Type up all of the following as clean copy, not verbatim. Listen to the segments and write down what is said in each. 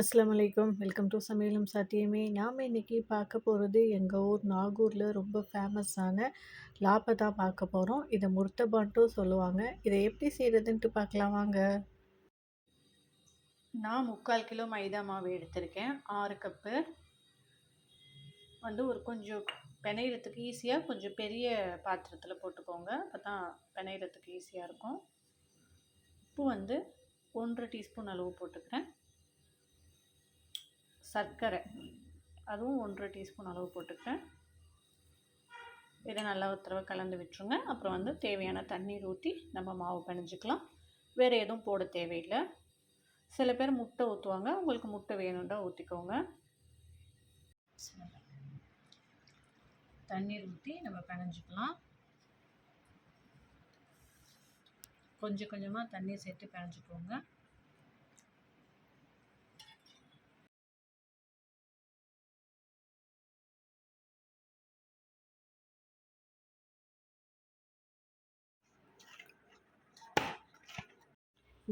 அஸ்ஸலாமு அலைக்கும். Welcome to சமையலும் சாத்தியமே. நாம் இன்னைக்கு பார்க்க போகிறது எங்கள் ஊர் நாகூரில் ரொம்ப ஃபேமஸான லாப்பை தான் பார்க்க போகிறோம். இதை முர்த்தபான்ட்டும் சொல்லுவாங்க. இதை எப்படி செய்கிறதுன்ட்டு பார்க்கலாம் வாங்க. நான் 3/4 கிலோ மைதா மாவு எடுத்திருக்கேன். 6 கப்பு வந்து ஒரு கொஞ்சம் பிணையிறதுக்கு ஈஸியாக கொஞ்சம் பெரிய பாத்திரத்தில் போட்டுக்கோங்க. அப்போ தான் பிணையிறதுக்கு ஈஸியாக இருக்கும். உப்பு வந்து 1 டீஸ்பூன் அளவு போட்டுக்கிறேன். சர்க்கரை அதுவும் 1 டீஸ்பூன் அளவு போட்டுக்கிறேன். இதை நல்லா ஒரு தடவை கலந்து விட்டுருங்க. அப்புறம் வந்து தேவையான தண்ணீர் ஊற்றி நம்ம மாவு பிணைஞ்சிக்கலாம். வேறு எதுவும் போட தேவையில்லை. சில பேர் முட்டை ஊற்றுவாங்க. உங்களுக்கு முட்டை வேணும்டா ஊற்றிக்கோங்க. தண்ணீர் ஊற்றி நம்ம பிணைஞ்சிக்கலாம். கொஞ்சம் கொஞ்சமாக தண்ணீர் சேர்த்து பிணைஞ்சிக்கோங்க.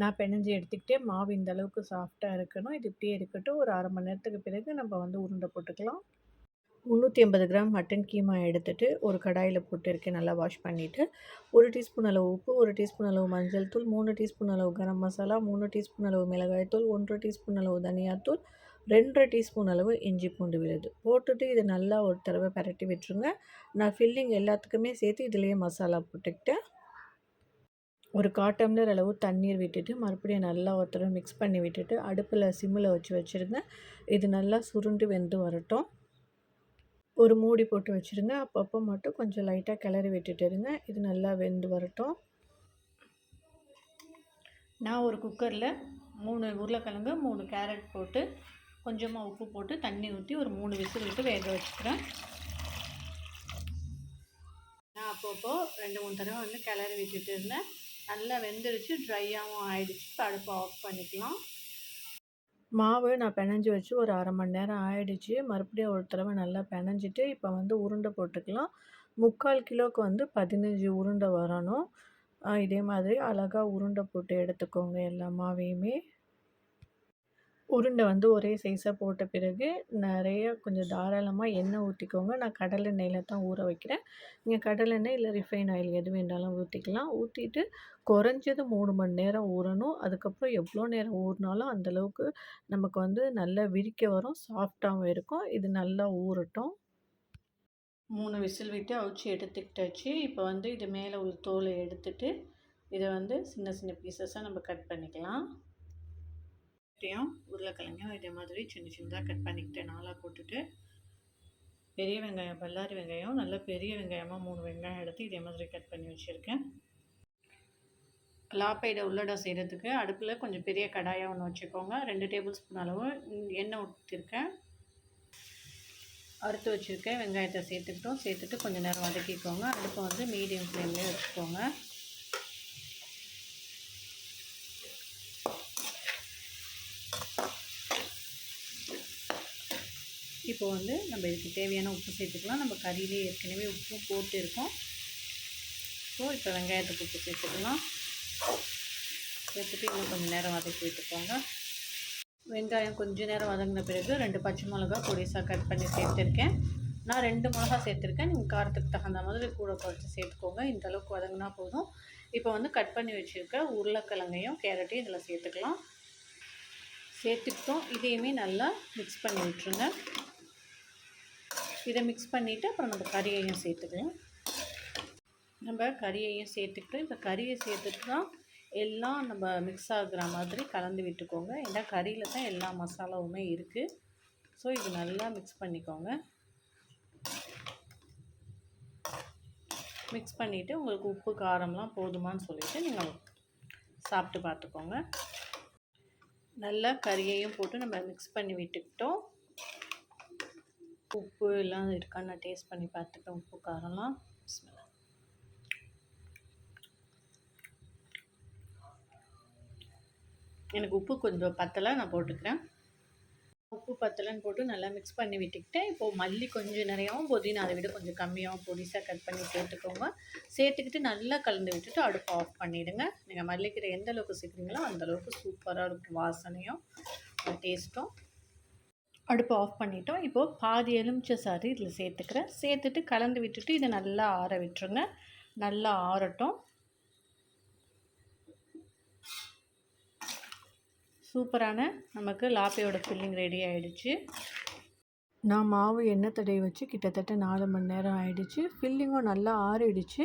நான் பிணைஞ்சி எடுத்துக்கிட்டே மாவு இந்த அளவுக்கு சாஃப்டாக இருக்கணும். இது இப்படியே இருக்கட்டும். ஒரு 1/2 மணி நேரத்துக்கு பிறகு நம்ம வந்து உருண்டை போட்டுக்கலாம். 350 கிராம் மட்டன் கீமா எடுத்துகிட்டு ஒரு கடாயில் போட்டுருக்கேன். நல்லா வாஷ் பண்ணிவிட்டு 1 டீஸ்பூன் அளவு உப்பு, 1 டீஸ்பூன் அளவு மஞ்சள் தூள், 3 டீஸ்பூன் அளவு கரம் மசாலா, 3 டீஸ்பூன் அளவு மிளகாய்த்தூள், 1 டீஸ்பூன் அளவு தனியாத்தூள், 2 டீஸ்பூன் அளவு இஞ்சி பூண்டு விழுது போட்டுட்டு இதை நல்லா ஒரு தடவை பரட்டி விட்டுருங்க. நான் ஃபில்லிங் எல்லாத்துக்குமே சேர்த்து இதிலேயே மசாலா போட்டுக்கிட்டேன். ஒரு 1/4 டம்ளர் அளவு தண்ணீர் விட்டுட்டு மறுபடியும் நல்லா ஒரு தடவை மிக்ஸ் பண்ணி விட்டுட்டு அடுப்பில் சிம்மில் வச்சுருங்க. இது நல்லா சுருண்டு வெந்து வரட்டும். ஒரு மூடி போட்டு வச்சுருங்க. அப்பப்போ மட்டும் கொஞ்சம் லைட்டாக கிளறி விட்டுட்டுருங்க. இது நல்லா வெந்து வரட்டும். நான் ஒரு குக்கரில் 3 உருளைக்கிழங்கு 3 கேரட் போட்டு கொஞ்சமாக உப்பு போட்டு தண்ணி ஊற்றி ஒரு 3 விசில் விட்டு வேக வச்சுக்கிறேன். நான் அப்பப்போ 2-3 தடவை வந்து கிளறி விட்டுட்டு இருந்தேன். நல்லா வெந்துருச்சு, ட்ரையாகவும் ஆயிடுச்சு. இப்போ அடுப்பை ஆஃப் பண்ணிக்கலாம். மாவு நான் பிணைஞ்சி வச்சு ஒரு 1/2 மணி நேரம் ஆயிடுச்சு. மறுபடியும் ஒரு தடவை நல்லா பிணைஞ்சிட்டு இப்போ வந்து உருண்டை போட்டுக்கலாம். 3/4 கிலோவுக்கு வந்து 15 உருண்டை வரணும். இதே மாதிரி அழகாக உருண்டை போட்டு எடுத்துக்கோங்க எல்லா மாவையுமே. உருண்டை வந்து ஒரே சைஸாக போட்ட பிறகு நிறைய கொஞ்சம் தாராளமாக எண்ணெய் ஊற்றிக்கோங்க. நான் கடலெண்ணெயில் தான் ஊற வைக்கிறேன். நீங்கள் கடலெண்ணெய் இல்லை ரிஃபைன் ஆயில் எது வேண்டாலும் ஊற்றிக்கலாம். ஊற்றிட்டு குறைஞ்சது 3 மணி நேரம் ஊறணும். அதுக்கப்புறம் எவ்வளோ நேரம் ஊறினாலும் அந்தளவுக்கு நமக்கு வந்து நல்லா விரிக்க வரும், சாஃப்டாகவும் இருக்கும். இது நல்லா ஊறட்டும். 3 விசில் விட்டு அவிச்சு எடுத்துக்கிட்டாச்சு. இப்போ வந்து இது மேலே உள்ள தோலை எடுத்துட்டு இதை வந்து சின்ன சின்ன பீசஸாக நம்ம கட் பண்ணிக்கலாம். உருளைக்கிழங்கையும் இதே மாதிரி சின்ன சின்னதாக கட் பண்ணிக்கிட்டேன். நாளாக போட்டுட்டு பெரிய வெங்காயம், பல்லாரி வெங்காயம், நல்ல பெரிய வெங்காயமாக 3 வெங்காயம் எடுத்து இதே மாதிரி கட் பண்ணி வச்சுருக்கேன். லாப்பைடை உள்ளடை செய்கிறதுக்கு அடுப்பில் கொஞ்சம் பெரிய கடாயாக ஒன்று வச்சுக்கோங்க. 2 டேபிள் ஸ்பூன் அளவு எண்ணெய் ஊற்றிருக்கேன். அறுத்து வச்சுருக்கேன் வெங்காயத்தை சேர்த்துட்டு கொஞ்சம் நேரம் வதக்கிக்கோங்க. அடுப்பை வந்து மீடியம் ஃப்ளேம்லேயே வச்சுக்கோங்க. இப்போ வந்து நம்ம இதுக்கு தேவையான உப்பு சேர்த்துக்கலாம். நம்ம கறியிலே ஏற்கனவே உப்பு போட்டு இருக்கோம். ஸோ இப்போ வெங்காயத்துக்கு உப்பு சேர்த்துக்கலாம். சேர்த்துட்டு இன்னும் கொஞ்சம் நேரம் வதக்கி விட்டுக்கோங்க. வெங்காயம் கொஞ்சம் நேரம் வதங்கின பிறகு 2 பச்சை மிளகா பொடிசாக கட் பண்ணி சேர்த்துருக்கேன். நான் 2 மிளகா சேர்த்துருக்கேன். நீங்கள் காரத்துக்கு தகுந்த மாதிரி கூட குறைச்சி சேர்த்துக்கோங்க. இந்த அளவுக்கு வதங்கினா போதும். இப்போ வந்து கட் பண்ணி வச்சுருக்க உருளைக்கிழங்கையும் கேரட்டையும் இதில் சேர்த்துக்கலாம். சேர்த்துக்கிட்டோம். இதையுமே நல்லா மிக்ஸ் பண்ணி விட்டுருங்க. இதை மிக்ஸ் பண்ணிவிட்டு அப்புறம் நம்ம கறியையும் சேர்த்துக்கலாம். நம்ம கறியையும் சேர்த்துக்கிட்டு இந்த கறியை சேர்த்துட்டு தான் எல்லாம் நம்ம மிக்ஸ் ஆகுற மாதிரி கலந்து விட்டுக்கோங்க. ஏன்னா கறியில் தான் எல்லா மசாலாவுமே இருக்குது. ஸோ இது நல்லா மிக்ஸ் பண்ணிக்கோங்க. மிக்ஸ் பண்ணிவிட்டு உங்களுக்கு உப்பு காரம்லாம் போதுமான்னு சொல்லிவிட்டு நீங்கள் சாப்பிட்டு பார்த்துக்கோங்க. நல்லா கறியையும் போட்டு நம்ம மிக்ஸ் பண்ணி விட்டுக்கிட்டோம். உப்பு எல்லாம் இருக்கான்னு நான் டேஸ்ட் பண்ணி பார்த்துட்டேன். உப்பு காரம்லாம் எனக்கு உப்பு கொஞ்சம் பத்தலை, நான் போட்டுக்கிறேன். உப்பு பத்தலைன்னு போட்டு நல்லா மிக்ஸ் பண்ணி விட்டுக்கிட்டேன். இப்போது மல்லி கொஞ்சம் நிறையாவும் புதினா அதை விட கொஞ்சம் கம்மியாகவும் பொடிசாக கட் பண்ணி சேர்த்துக்கோங்க. சேர்த்துக்கிட்டு நல்லா கலந்து விட்டுட்டு அடுப்பை ஆஃப் பண்ணிவிடுங்க. நீங்கள் மல்லிக்கீரை எந்த அளவுக்கு சேர்க்குறீங்களோ அந்தளவுக்கு சூப்பராக இருக்கும் வாசனையும். டேஸ்ட்டும். அடுப்பை ஆஃப் பண்ணிட்டோம். இப்போது பாதி எலுமிச்சை சாறு இதில் சேர்த்துக்கிறேன். சேர்த்துட்டு கலந்து விட்டுட்டு இதை நல்லா ஆற விட்டுருங்க. நல்லா ஆறட்டும். சூப்பரான நமக்கு லாப்பையோட ஃபில்லிங் ரெடி ஆகிடுச்சு. நான் மாவு எண்ணெய் தடவி வச்சு கிட்டத்தட்ட 4 மணி நேரம் ஆகிடுச்சு. ஃபில்லிங்கும் நல்லா ஆறிடுச்சு.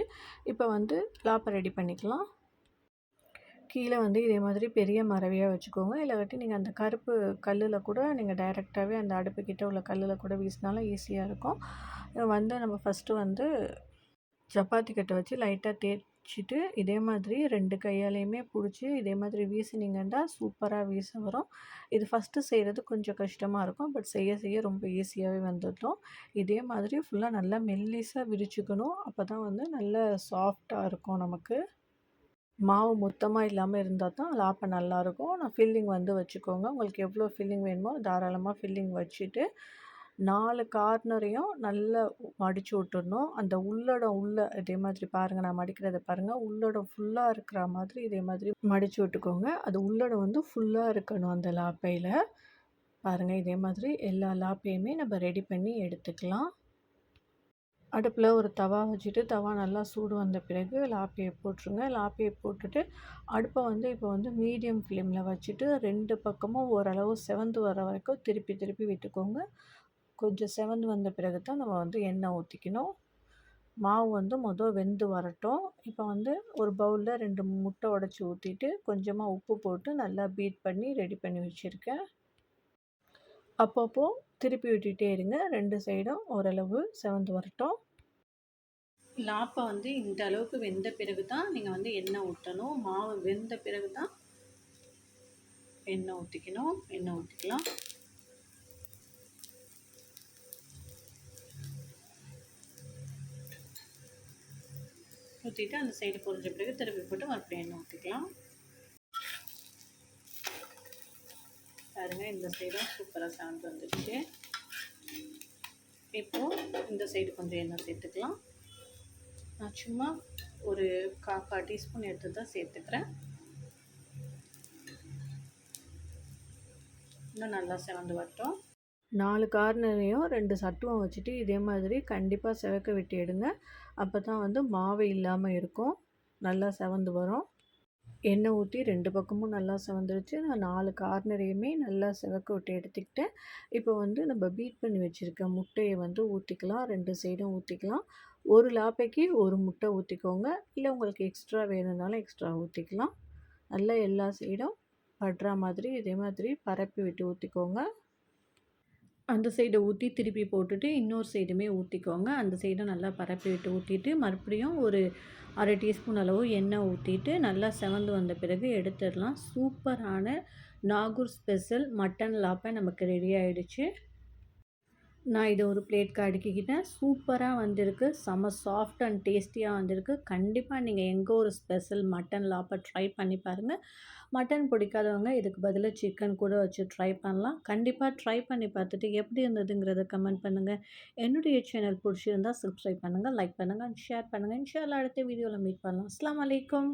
இப்போ வந்து லாப்பை ரெடி பண்ணிக்கலாம். கீழே வந்து இதே மாதிரி பெரிய மரவையாக வச்சுக்கோங்க. இல்லாட்டி நீங்கள் அந்த கருப்பு கல்லில் கூட நீங்கள் டைரெக்டாகவே அந்த அடுப்புக்கிட்ட உள்ள கல்லில் கூட வீசினாலும் ஈஸியாக இருக்கும். வந்து நம்ம ஃபஸ்ட்டு வந்து சப்பாத்தி கட்டை வச்சு லைட்டாக தேய்ச்சிட்டு இதே மாதிரி 2 கையாலையுமே பிடிச்சி இதே மாதிரி வீசினீங்கன்னா சூப்பராக வீச வரும். இது ஃபஸ்ட்டு செய்கிறது கொஞ்சம் கஷ்டமாக இருக்கும். பட் செய்ய செய்ய ரொம்ப ஈஸியாகவே வந்துடும். இதே மாதிரி ஃபுல்லாக நல்லா மெல்லிஸாக விரிச்சுக்கணும். அப்போ தான் வந்து நல்ல சாஃப்டாக இருக்கும் நமக்கு. மாவு மொத்தமாக இல்லாமல் இருந்தால் தான் லாப்பை நல்லாயிருக்கும். நான் ஃபில்லிங் வந்து வச்சுக்கோங்க. உங்களுக்கு எவ்வளோ ஃபில்லிங் வேணுமோ தாராளமாக ஃபில்லிங் வச்சுட்டு 4 கார்னரையும் நல்லா மடித்து விட்டுறணும். அந்த உள்ளடம் இதே மாதிரி பாருங்கள், நான் மடிக்கிறத பாருங்கள். உள்ளடம் ஃபுல்லாக இருக்கிற மாதிரி இதே மாதிரி மடித்து விட்டுக்கோங்க. அது உள்ளடம் வந்து ஃபுல்லாக இருக்கணும் அந்த லாப்பையில். பாருங்கள், இதே மாதிரி எல்லா லாப்பையுமே நம்ம ரெடி பண்ணி எடுத்துக்கலாம். அடுப்பில் ஒரு தவா வச்சுட்டு தவா நல்லா சூடு வந்த பிறகு லாப்பையை போட்டுருங்க. லாப்பையை போட்டுட்டு அடுப்பை வந்து இப்போ வந்து மீடியம் ஃப்ளேமில் வச்சுட்டு 2 பக்கமும் ஓரளவு செவந்து வர வரைக்கும் திருப்பி திருப்பி விட்டுக்கோங்க. கொஞ்சம் செவந்து வந்த பிறகு தான் நம்ம வந்து எண்ணெய் ஊற்றிக்கணும். மாவு வந்து வெந்து வரட்டும். இப்போ வந்து ஒரு பவுலில் 2 முட்டை உடச்சி ஊற்றிட்டு கொஞ்சமாக உப்பு போட்டு நல்லா பீட் பண்ணி ரெடி பண்ணி வச்சுருக்கேன். அப்பப்போ திருப்பி விட்டுட்டே இருங்க. 2 சைடும் ஓரளவு செவந்து வரட்டும். லாப்பை வந்து இந்த அளவுக்கு வெந்த பிறகு தான் நீங்கள் வந்து எண்ணெய் ஊற்றணும். மாவு வெந்த பிறகு தான் எண்ணெய் ஊற்றிக்கணும். எண்ணெய் ஊற்றிக்கலாம். ஊற்றிட்டு அந்த சைடு பொரிஞ்ச பிறகு திருப்பி போட்டு மறுபடியும் எண்ணெய் ஊற்றிக்கலாம். பாருங்கள், இந்த சைடும் சூப்பராக சாந்து வந்துடுச்சு. இப்போது இந்த சைடு கொஞ்சம் எண்ணெய் சேர்த்துக்கலாம். நான் சும்மா ஒரு 1/4 டீஸ்பூன் எடுத்து தான் சேர்த்துக்கிறேன். இன்னும் நல்லா செவந்து வரட்டும். 4 கார்னரையும் 2 சட்டுவம் வச்சுட்டு இதே மாதிரி கண்டிப்பாக செவக்க விட்டு எடுங்க. அப்போ தான் வந்து மாவு இல்லாமல் இருக்கும். நல்லா செவந்து வரும். எண்ணெய் ஊற்றி 2 பக்கமும் நல்லா செவந்துருச்சு. நான் 4 கார்னரையுமே நல்லா செவக்க விட்டு எடுத்துக்கிட்டேன். இப்போ வந்து நம்ம பீட் பண்ணி வச்சுருக்க முட்டையை வந்து ஊற்றிக்கலாம். 2 சைடும் ஊற்றிக்கலாம். ஒரு லாப்பைக்கு ஒரு முட்டை ஊற்றிக்கோங்க. இல்லை உங்களுக்கு எக்ஸ்ட்ரா வேணும்னாலும் எக்ஸ்ட்ரா ஊற்றிக்கலாம். நல்லா எல்லா சைடும் படுற மாதிரி இதே மாதிரி பரப்பி விட்டு ஊற்றிக்கோங்க. அந்த சைடை ஊற்றி திருப்பி போட்டுட்டு இன்னொரு சைடுமே ஊற்றிக்கோங்க. அந்த சைடும் நல்லா பரப்பி விட்டு ஊற்றிட்டு மறுபடியும் ஒரு 1/2 டீஸ்பூன் அளவு எண்ணெய் ஊற்றிட்டு நல்லா செவந்து வந்த பிறகு எடுத்துடலாம். சூப்பரான நாகூர் ஸ்பெஷல் மட்டன் லாப்பை நமக்கு ரெடி ஆகிடுச்சு. நான் இதை ஒரு பிளேட்க்கு அடுக்கிக்கிட்டேன். சூப்பராக வந்திருக்கு. செம்ம சாஃப்ட் அண்ட் டேஸ்டியாக வந்திருக்கு. கண்டிப்பாக நீங்கள் எங்கள் ஒரு ஸ்பெஷல் மட்டன் லாப்பை ட்ரை பண்ணி பாருங்கள். மட்டன் பிடிக்காதவங்க இதுக்கு பதிலாக சிக்கன் கூட வச்சு ட்ரை பண்ணலாம். கண்டிப்பாக ட்ரை பண்ணி பார்த்துட்டு எப்படி இருந்ததுங்கிறத கமெண்ட் பண்ணுங்கள். என்னுடைய சேனல் பிடிச்சிருந்தால் சப்ஸ்கிரைப் பண்ணுங்கள், லைக் பண்ணுங்கள் அண்ட் ஷேர் பண்ணுங்கள். இன்ஷா அல்லாஹ் அடுத்த வீடியோவில் மீட் பண்ணலாம். அஸ்ஸலாமு அலைக்கும்.